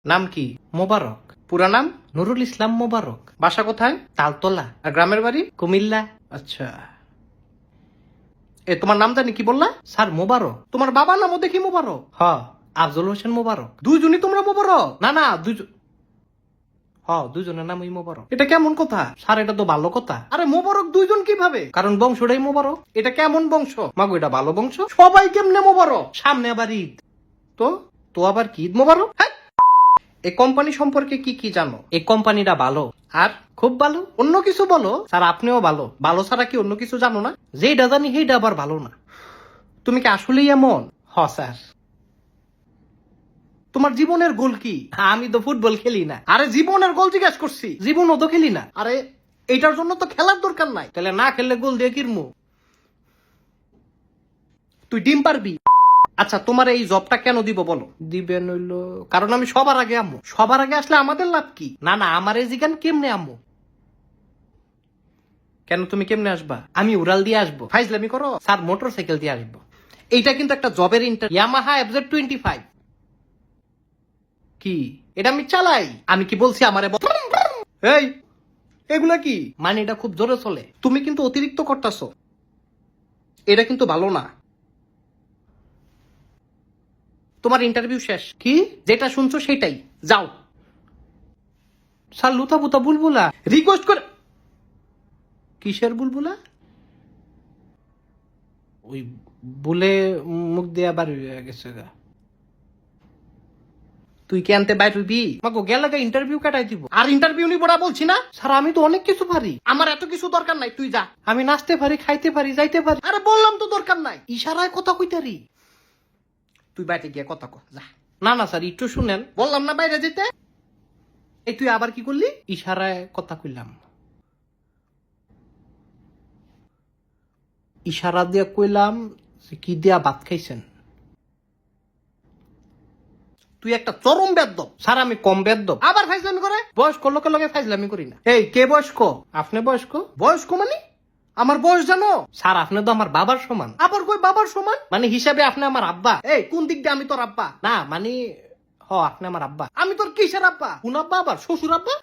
নাম কি? মোবারক। পুরা নাম? নুরুল ইসলাম মোবারক। বাসা কোথায়? তালতলা। আর গ্রামের বাড়ি? কুমিল্লা। আচ্ছা, তোমার নাম জানি কি বললা? স্যার মোবারক। তোমার বাবার নামও দেখি মোবারক। হ, আফজল হোসেন মোবারক। দুইজনই তোমরা মোবারক? না না, দুইজনের নামই মোবারক। এটা কেমন কথা? স্যার এটা তো ভালো কথা। আরে মোবারক দুইজন কিভাবে? কারণ বংশটাই মোবারক। এটা কেমন বংশ? মাগো এটা ভালো বংশ। সবাই কেমনে মোবারক? সামনে আবার ঈদ। তো তো আবার কি ঈদ মোবারক? হ্যাঁ। এই কোম্পানি সম্পর্কে কি কি জানো? এই কোম্পানিটা ভালো। আর খুব ভালো? অন্য কিছু বলো। স্যার আপনিও ভালো। ভালো ছাড়া কি অন্য কিছু জানো না? যেটা জানি সেইটা আবার ভালো না। তুমি কি আসলেই এমন? হ স্যার। তোমার জীবনের গোল কি? আমি তো ফুটবল খেলি না। আরে জীবনের গোল জিজ্ঞেস করছি। জীবনও তো খেলি না। আরে এইটার জন্য তো খেলার দরকার নাই। তাহলে না খেললে গোল দিয়ে কিরমু? তুই ডিম পারবি? আচ্ছা, তোমার এই জবটা কেন দিব বলো? দিবেন হইলো কারণ আমি সবার আগে আম্মু। সবার আগে আসলে আমাদের লাভ কি? না না, আমার এই জিগান কেমনে আম্মু? কেন তুমি কেমনে আসবা? আমি উড়াল দিয়ে আসবো। ফাইজলামি করো? স্যার মোটর সাইকেল দিয়ে আসবো। এইটা কিন্তু একটা জবের ইন্টার ইয়ামাহা FZ25। কি? এটা আমি চালাই। আমি কি বলছি আমারে এই এগুলা কি? মানে এটা খুব জোরে চলে। তুমি কিন্তু অতিরিক্ত করতেছো। এটা কিন্তু ভালো না। তোমার ইন্টারভিউ শেষ। কি? যেটা শুনছো সেটাই। যাও। স্যার লুতা পুতা বুলবুলা রিকোয়েস্ট করে। কিসের বুলবুলা? ওই বুলে মুখ দিয়ে বার হয়ে গেছে গা। তুই কি আনতে বাইর হইবি? মাগো গেলে ইন্টারভিউ কাটাই দিব। আর ইন্টারভিউ নিব না বলছি না? স্যার আমি তো অনেক কিছু পারি। আমার এত কিছু দরকার নাই, তুই যা। আমি নাচতে পারি, খাইতে পারি, যাইতে পারি। আরে বললাম তো দরকার নাই। ইশারায় কথা কইতারি। তুই বাইরে গিয়ে কথা কর যা। না না স্যার একটু শুনেন। বললাম না বাইরে যেতে। এই তুই আবার কি করলি? ইশারায় কথা কইলাম। ইশারা দিয়ে কইলাম যে কি দিয়া ভাত খাইছেন। তুই একটা চরম বেদ্য। স্যার আমি কম বেদ্য। আবার ফাইজলামি করে? বয়স্ক লোকের লগে ফাইজলামি করি না। এই কে বয়স্ক? আপনি বয়স্ক? বয়স্ক মানে? আমার বয়স জানো? স্যার আপনি তো আমার বাবার সমান। আবার কই বাবার সমান? মানে হিসাবে আপনি আমার আব্বা। এই কোন দিক দিয়ে আমি তোর আব্বা? না মানে আপনি আমার আব্বা। আমি তোর কিসের আব্বা? কোন আব্বা? আবার শ্বশুর আব্বা?